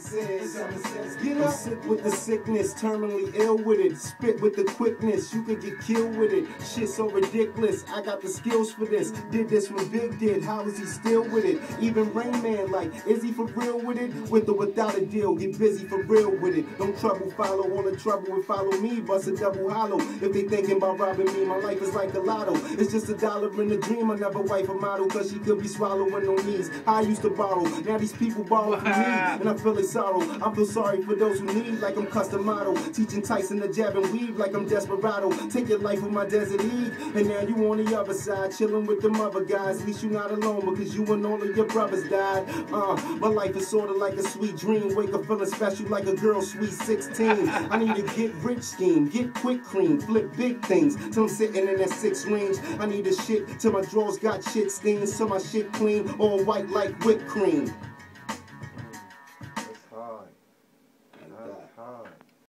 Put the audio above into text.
says. I'm sick with the sickness, terminally ill with it. Spit with the quickness, you could get killed with it. Shit so ridiculous, I got the skills for this. Did this when Big did, how is he still with it? Even Rain Man, like, is he for real with it? With or without a deal, get busy for real with it. Don't trouble follow, all the trouble and follow me. Bust a double hollow, if they thinking about robbing me. My life is like a lotto, it's just $1 in a dream. I never wife a model, cause she could be swallowing on knees. I used to borrow, now these people borrow from me. And I feel like sorrow, I feel sorry for those who need, like I'm custom model. Teaching Tyson to jab and weave like I'm Desperado. Take your life with my Desert League, and now you on the other side, chilling with them other guys. At least you not alone, because you and all of your brothers died. My life is sorta like a sweet dream. Wake up feeling special like a girl, sweet 16. I need to get rich scheme, get quick cream, flip big things till I'm sitting in that 6 range. I need a shit till my drawers got shit stains, so my shit clean, all white like whipped cream. That's hard. That's hard.